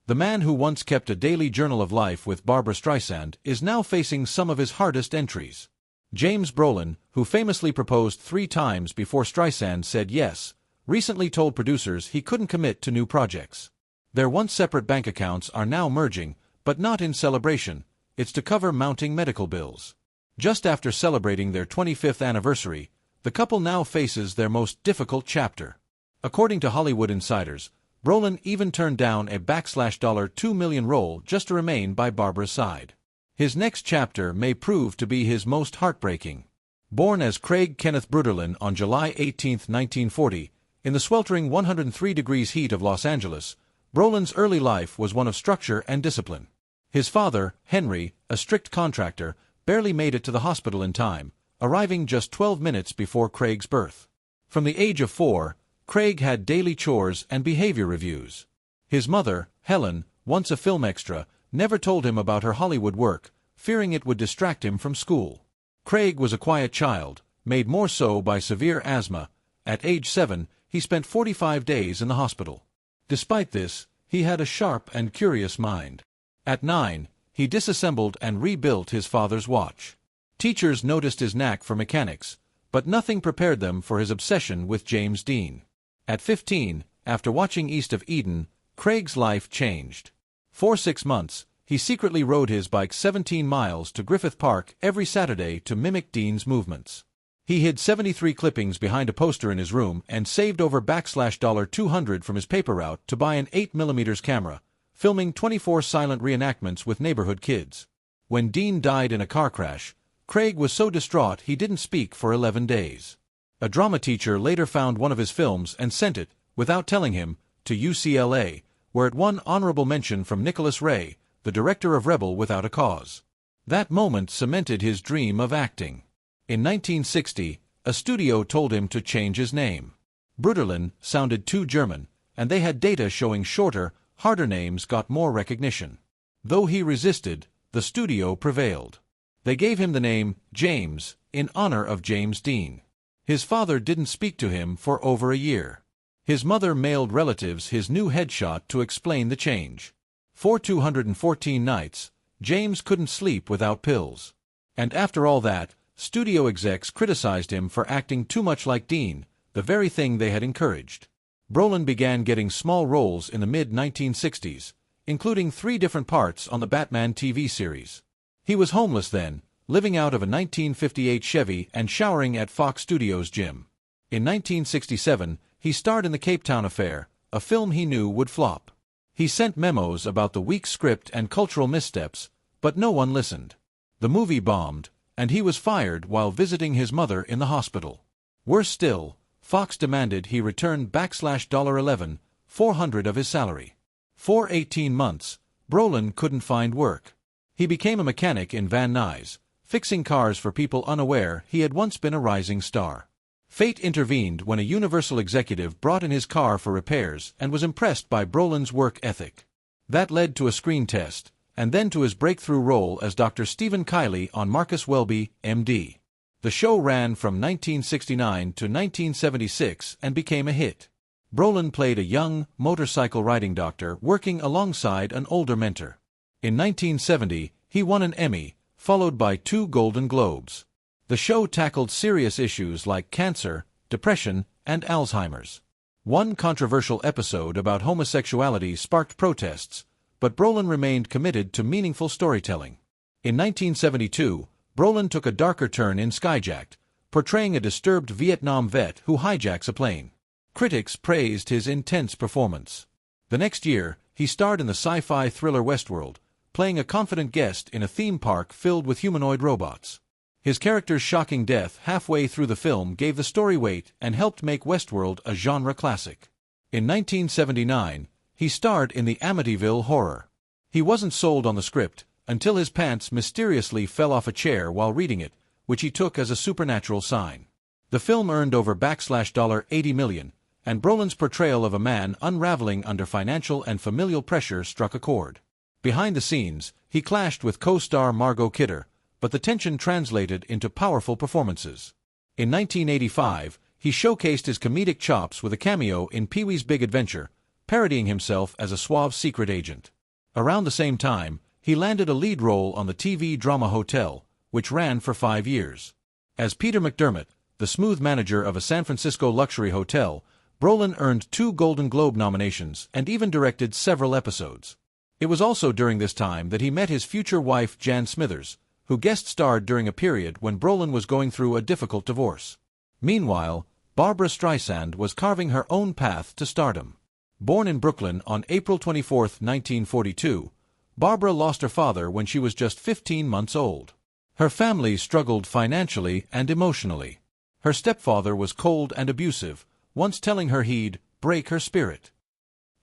The man who once kept a daily journal of life with Barbra Streisand is now facing some of his hardest entries. James Brolin, who famously proposed 3 times before Streisand said yes, recently told producers he couldn't commit to new projects. Their once separate bank accounts are now merging, but not in celebration. It's to cover mounting medical bills. Just after celebrating their 25th anniversary, the couple now faces their most difficult chapter. According to Hollywood insiders, Brolin even turned down a $2 million role just to remain by Barbra's side. His next chapter may prove to be his most heartbreaking. Born as Craig Kenneth Brolin on July 18, 1940, in the sweltering 103 degrees heat of Los Angeles, Brolin's early life was one of structure and discipline. His father, Henry, a strict contractor, barely made it to the hospital in time, arriving just 12 minutes before Craig's birth. From the age of 4, Craig had daily chores and behavior reviews. His mother, Helen, once a film extra, never told him about her Hollywood work, fearing it would distract him from school. Craig was a quiet child, made more so by severe asthma. At age 7, he spent 45 days in the hospital. Despite this, he had a sharp and curious mind. At 9, he disassembled and rebuilt his father's watch. Teachers noticed his knack for mechanics, but nothing prepared them for his obsession with James Dean. At 15, after watching East of Eden, Craig's life changed. For 6 months, he secretly rode his bike 17 miles to Griffith Park every Saturday to mimic Dean's movements. He hid 73 clippings behind a poster in his room and saved over $200 from his paper route to buy an 8mm camera, filming 24 silent reenactments with neighborhood kids. When Dean died in a car crash, Craig was so distraught he didn't speak for 11 days. A drama teacher later found one of his films and sent it, without telling him, to UCLA, where it won honorable mention from Nicholas Ray, the director of Rebel Without a Cause. That moment cemented his dream of acting. In 1960, a studio told him to change his name. Brolin sounded too German, and they had data showing shorter, harder names got more recognition. Though he resisted, the studio prevailed. They gave him the name James, in honor of James Dean. His father didn't speak to him for over a year. His mother mailed relatives his new headshot to explain the change. For 214 nights, James couldn't sleep without pills. And after all that, studio execs criticized him for acting too much like Dean, the very thing they had encouraged. Brolin began getting small roles in the mid-1960s, including 3 different parts on the Batman TV series. He was homeless then, living out of a 1958 Chevy and showering at Fox Studios' gym. In 1967, he starred in The Cape Town Affair, a film he knew would flop. He sent memos about the weak script and cultural missteps, but no one listened. The movie bombed, and he was fired while visiting his mother in the hospital. Worse still, Fox demanded he return $11,400 of his salary. For 18 months, Brolin couldn't find work. He became a mechanic in Van Nuys, fixing cars for people unaware he had once been a rising star. Fate intervened when a Universal executive brought in his car for repairs and was impressed by Brolin's work ethic. That led to a screen test, and then to his breakthrough role as Dr. Stephen Kiley on Marcus Welby, M.D. The show ran from 1969 to 1976 and became a hit. Brolin played a young, motorcycle-riding doctor working alongside an older mentor. In 1970, he won an Emmy, followed by 2 Golden Globes. The show tackled serious issues like cancer, depression, and Alzheimer's. One controversial episode about homosexuality sparked protests, but Brolin remained committed to meaningful storytelling. In 1972, Brolin took a darker turn in Skyjacked, portraying a disturbed Vietnam vet who hijacks a plane. Critics praised his intense performance. The next year, he starred in the sci-fi thriller Westworld, playing a confident guest in a theme park filled with humanoid robots. His character's shocking death halfway through the film gave the story weight and helped make Westworld a genre classic. In 1979, he starred in the Amityville Horror. He wasn't sold on the script until his pants mysteriously fell off a chair while reading it, which he took as a supernatural sign. The film earned over $80 million, and Brolin's portrayal of a man unraveling under financial and familial pressure struck a chord. Behind the scenes, he clashed with co-star Margot Kidder, but the tension translated into powerful performances. In 1985, he showcased his comedic chops with a cameo in Pee-wee's Big Adventure, parodying himself as a suave secret agent. Around the same time, he landed a lead role on the TV drama Hotel, which ran for 5 years. As Peter McDermott, the smooth manager of a San Francisco luxury hotel, Brolin earned 2 Golden Globe nominations and even directed several episodes. It was also during this time that he met his future wife Jan Smithers, who guest-starred during a period when Brolin was going through a difficult divorce. Meanwhile, Barbra Streisand was carving her own path to stardom. Born in Brooklyn on April 24, 1942, Barbra lost her father when she was just 15 months old. Her family struggled financially and emotionally. Her stepfather was cold and abusive, once telling her he'd break her spirit.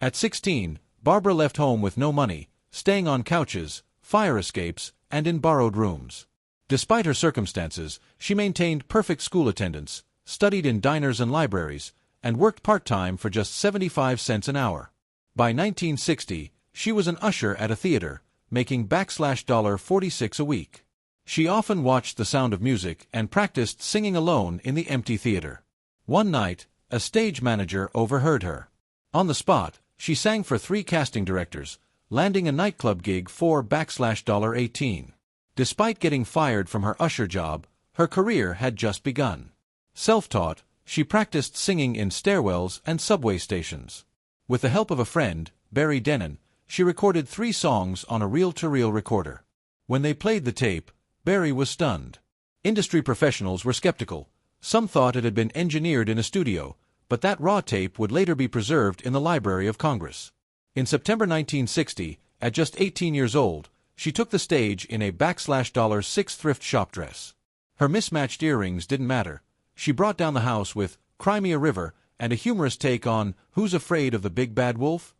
At 16, Barbra left home with no money, staying on couches, fire escapes, and in borrowed rooms. Despite her circumstances, she maintained perfect school attendance, studied in diners and libraries, and worked part-time for just 75 cents an hour. By 1960, she was an usher at a theater, making $46 a week. She often watched The Sound of Music and practiced singing alone in the empty theater. One night, a stage manager overheard her. On the spot, she sang for 3 casting directors, landing a nightclub gig for $18. Despite getting fired from her usher job, her career had just begun. Self-taught, she practiced singing in stairwells and subway stations. With the help of a friend, Barry Denon, she recorded 3 songs on a reel-to-reel recorder. When they played the tape, Barry was stunned. Industry professionals were skeptical. Some thought it had been engineered in a studio, but that raw tape would later be preserved in the Library of Congress. In September 1960, at just 18 years old, she took the stage in a $6 thrift shop dress. Her mismatched earrings didn't matter. She brought down the house with Cry Me a River and a humorous take on Who's Afraid of the Big Bad Wolf?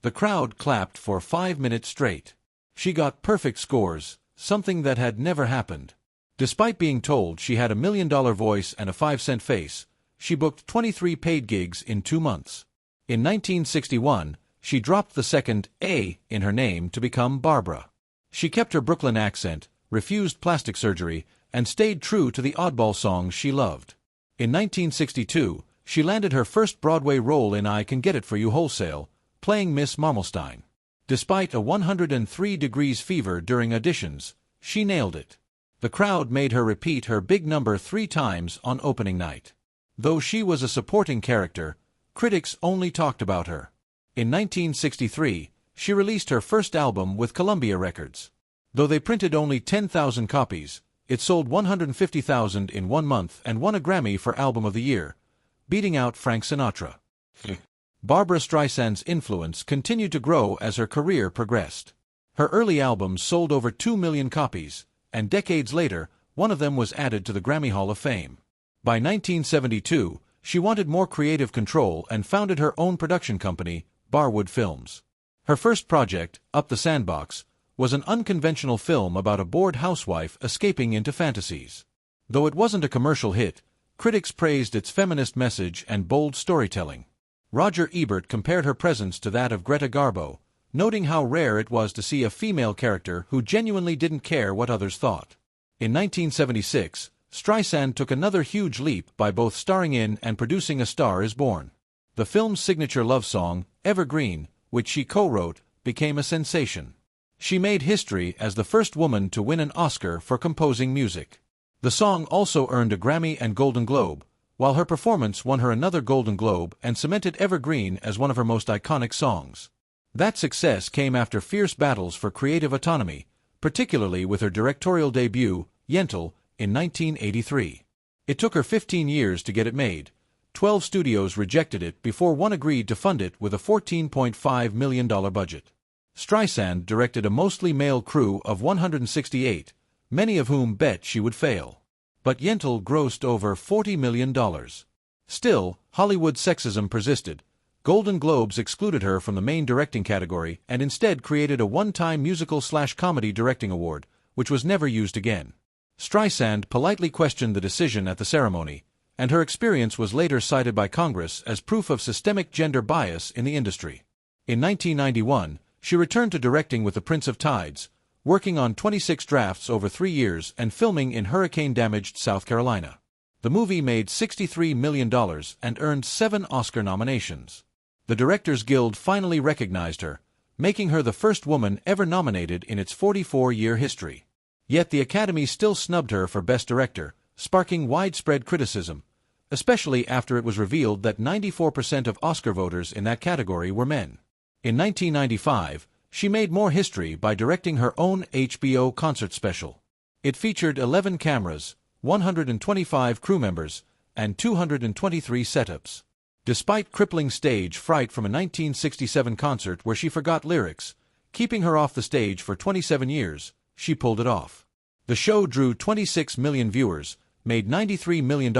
The crowd clapped for 5 minutes straight. She got perfect scores, something that had never happened. Despite being told she had $1 million voice and a 5-cent face, she booked 23 paid gigs in 2 months. In 1961, she dropped the second A in her name to become Barbra. She kept her Brooklyn accent, refused plastic surgery, and stayed true to the oddball songs she loved. In 1962, she landed her first Broadway role in I Can Get It For You Wholesale, playing Miss Marmelstein. Despite a 103 degrees fever during auditions, she nailed it. The crowd made her repeat her big number 3 times on opening night. Though she was a supporting character, critics only talked about her. In 1963, she released her first album with Columbia Records. Though they printed only 10,000 copies, it sold 150,000 in 1 month and won a Grammy for Album of the Year, beating out Frank Sinatra. Barbra Streisand's influence continued to grow as her career progressed. Her early albums sold over 2 million copies, and decades later, one of them was added to the Grammy Hall of Fame. By 1972, she wanted more creative control and founded her own production company, Barwood Films. Her first project, Up the Sandbox, was an unconventional film about a bored housewife escaping into fantasies. Though it wasn't a commercial hit, critics praised its feminist message and bold storytelling. Roger Ebert compared her presence to that of Greta Garbo, noting how rare it was to see a female character who genuinely didn't care what others thought. In 1976, Streisand took another huge leap by both starring in and producing A Star Is Born. The film's signature love song, Evergreen, which she co-wrote, became a sensation. She made history as the first woman to win an Oscar for composing music. The song also earned a Grammy and Golden Globe, while her performance won her another Golden Globe and cemented Evergreen as one of her most iconic songs. That success came after fierce battles for creative autonomy, particularly with her directorial debut, Yentl, in 1983. It took her 15 years to get it made. 12 studios rejected it before one agreed to fund it with a $14.5 million budget. Streisand directed a mostly male crew of 168, many of whom bet she would fail. But Yentl grossed over $40 million. Still, Hollywood sexism persisted. Golden Globes excluded her from the main directing category and instead created a one-time musical/comedy directing award, which was never used again. Streisand politely questioned the decision at the ceremony, and her experience was later cited by Congress as proof of systemic gender bias in the industry. In 1991, she returned to directing with The Prince of Tides, working on 26 drafts over 3 years and filming in hurricane-damaged South Carolina. The movie made $63 million and earned 7 Oscar nominations. The Directors Guild finally recognized her, making her the first woman ever nominated in its 44-year history. Yet the Academy still snubbed her for Best Director, sparking widespread criticism, especially after it was revealed that 94% of Oscar voters in that category were men. In 1995, she made more history by directing her own HBO concert special. It featured 11 cameras, 125 crew members, and 223 setups. Despite crippling stage fright from a 1967 concert where she forgot lyrics, keeping her off the stage for 27 years, she pulled it off. The show drew 26 million viewers, made $93 million,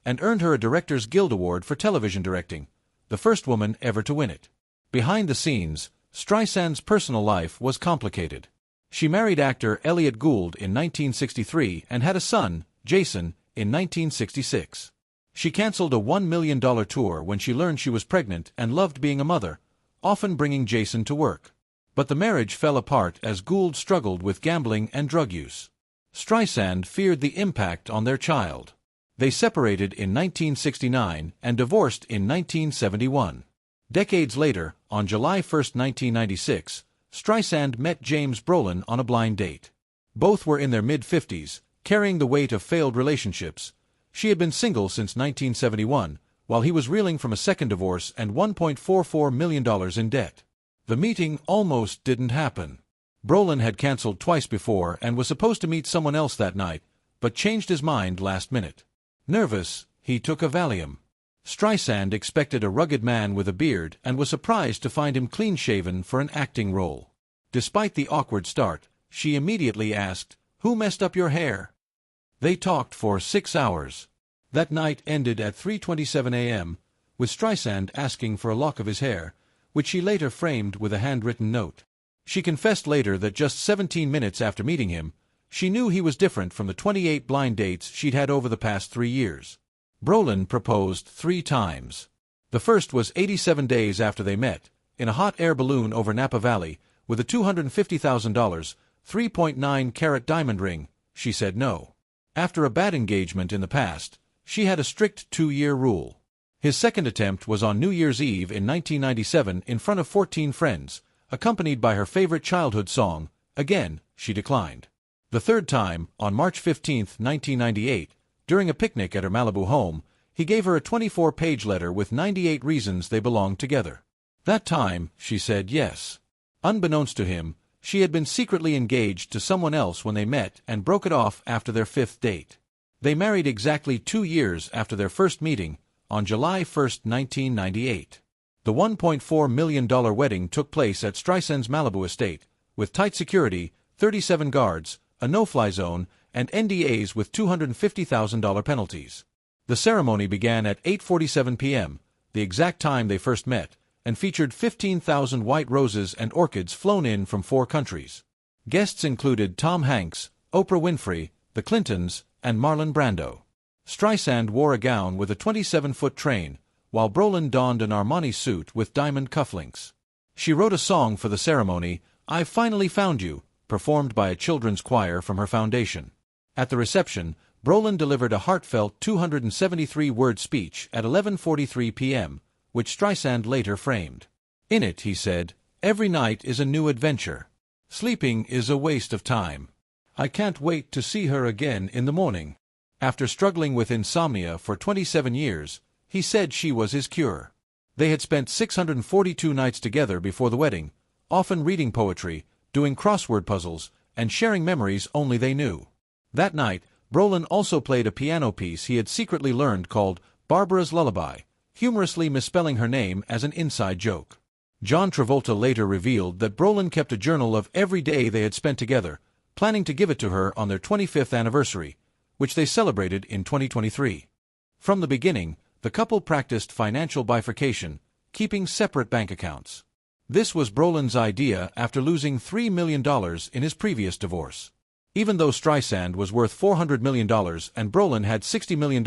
and earned her a Directors Guild Award for television directing, the first woman ever to win it. Behind the scenes, Streisand's personal life was complicated. She married actor Elliot Gould in 1963 and had a son, Jason, in 1966. She canceled a $1 million tour when she learned she was pregnant and loved being a mother, often bringing Jason to work. But the marriage fell apart as Gould struggled with gambling and drug use. Streisand feared the impact on their child. They separated in 1969 and divorced in 1971. Decades later, on July 1, 1996, Streisand met James Brolin on a blind date. Both were in their mid-50s, carrying the weight of failed relationships. She had been single since 1971, while he was reeling from a second divorce and $1.44 million in debt. The meeting almost didn't happen. Brolin had canceled twice before and was supposed to meet someone else that night, but changed his mind last minute. Nervous, he took a Valium. Streisand expected a rugged man with a beard and was surprised to find him clean-shaven for an acting role. Despite the awkward start, she immediately asked, "Who messed up your hair?" They talked for 6 hours. That night ended at 3:27 a.m., with Streisand asking for a lock of his hair, which she later framed with a handwritten note. She confessed later that just 17 minutes after meeting him, she knew he was different from the 28 blind dates she'd had over the past 3 years. Brolin proposed 3 times. The first was 87 days after they met, in a hot air balloon over Napa Valley, with a $250,000, 3.9-carat diamond ring. She said no. After a bad engagement in the past, she had a strict 2-year rule. His second attempt was on New Year's Eve in 1997 in front of 14 friends, accompanied by her favorite childhood song. Again, she declined. The third time, on March 15, 1998, during a picnic at her Malibu home, he gave her a 24-page letter with 98 reasons they belonged together. That time, she said yes. Unbeknownst to him, she had been secretly engaged to someone else when they met and broke it off after their 5th date. They married exactly 2 years after their first meeting, on July 1, 1998. The $1.4 million wedding took place at Streisand's Malibu estate, with tight security, 37 guards, a no-fly zone, and NDAs with $250,000 penalties. The ceremony began at 8:47 p.m., the exact time they first met, and featured 15,000 white roses and orchids flown in from 4 countries. Guests included Tom Hanks, Oprah Winfrey, the Clintons, and Marlon Brando. Streisand wore a gown with a 27-foot train, while Brolin donned an Armani suit with diamond cufflinks. She wrote a song for the ceremony, "I Finally Found You," performed by a children's choir from her foundation. At the reception, Brolin delivered a heartfelt 273-word speech at 11:43 p.m., which Streisand later framed. In it, he said, "Every night is a new adventure. Sleeping is a waste of time. I can't wait to see her again in the morning." After struggling with insomnia for 27 years, he said she was his cure. They had spent 642 nights together before the wedding, often reading poetry, doing crossword puzzles, and sharing memories only they knew. That night, Brolin also played a piano piece he had secretly learned called Barbara's Lullaby, humorously misspelling her name as an inside joke. John Travolta later revealed that Brolin kept a journal of every day they had spent together, planning to give it to her on their 25th anniversary, which they celebrated in 2023. From the beginning, the couple practiced financial bifurcation, keeping separate bank accounts. This was Brolin's idea after losing $3 million in his previous divorce. Even though Streisand was worth $400 million and Brolin had $60 million,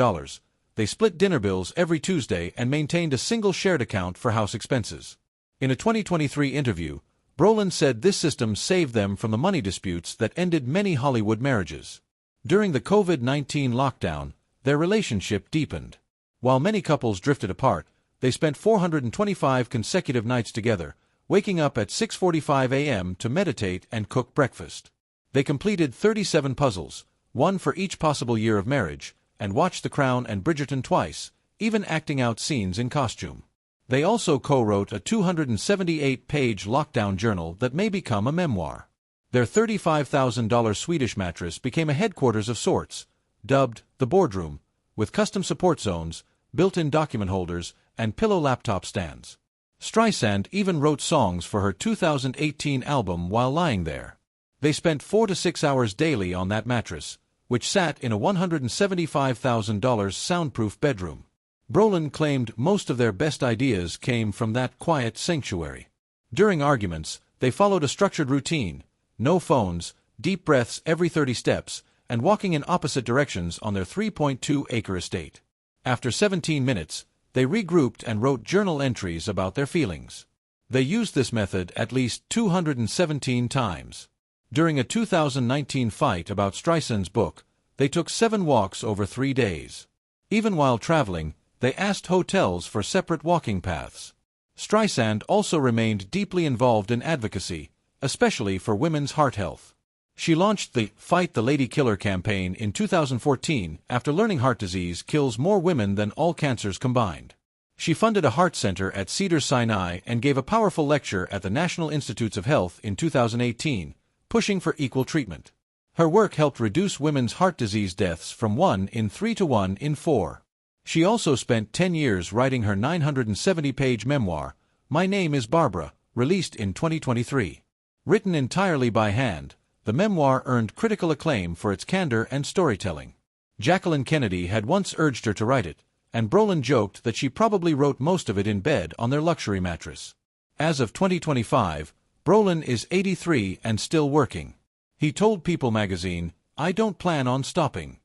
they split dinner bills every Tuesday and maintained a single shared account for house expenses. In a 2023 interview, Brolin said this system saved them from the money disputes that ended many Hollywood marriages. During the COVID-19 lockdown, their relationship deepened. While many couples drifted apart, they spent 425 consecutive nights together, waking up at 6:45 a.m. to meditate and cook breakfast. They completed 37 puzzles, one for each possible year of marriage, and watched The Crown and Bridgerton twice, even acting out scenes in costume. They also co-wrote a 278-page lockdown journal that may become a memoir. Their $35,000 Swedish mattress became a headquarters of sorts, dubbed the boardroom, with custom support zones, built-in document holders, and pillow laptop stands. Streisand even wrote songs for her 2018 album while lying there. They spent 4 to 6 hours daily on that mattress, which sat in a $175,000 soundproof bedroom. Brolin claimed most of their best ideas came from that quiet sanctuary. During arguments, they followed a structured routine: no phones, deep breaths every 30 steps, and walking in opposite directions on their 3.2-acre estate. After 17 minutes, they regrouped and wrote journal entries about their feelings. They used this method at least 217 times. During a 2019 fight about Streisand's book, they took 7 walks over 3 days. Even while traveling, they asked hotels for separate walking paths. Streisand also remained deeply involved in advocacy, especially for women's heart health. She launched the Fight the Lady Killer campaign in 2014 after learning heart disease kills more women than all cancers combined. She funded a heart center at Cedars-Sinai and gave a powerful lecture at the National Institutes of Health in 2018, pushing for equal treatment. Her work helped reduce women's heart disease deaths from 1 in 3 to 1 in 4. She also spent 10 years writing her 970-page memoir, My Name is Barbara, released in 2023. Written entirely by hand, the memoir earned critical acclaim for its candor and storytelling. Jacqueline Kennedy had once urged her to write it, and Brolin joked that she probably wrote most of it in bed on their luxury mattress. As of 2025, Brolin is 83 and still working. He told People magazine, "I don't plan on stopping."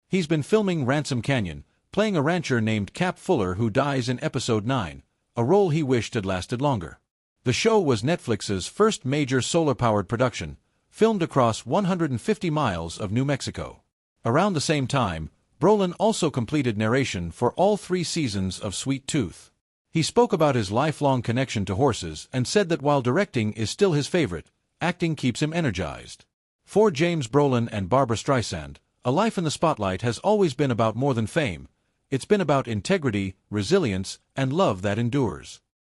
He's been filming Ransom Canyon, playing a rancher named Cap Fuller who dies in episode 9, a role he wished had lasted longer. The show was Netflix's first major solar-powered production, filmed across 150 miles of New Mexico. Around the same time, Brolin also completed narration for all 3 seasons of Sweet Tooth. He spoke about his lifelong connection to horses and said that while directing is still his favorite, acting keeps him energized. For James Brolin and Barbra Streisand, a life in the spotlight has always been about more than fame. It's been about integrity, resilience, and love that endures.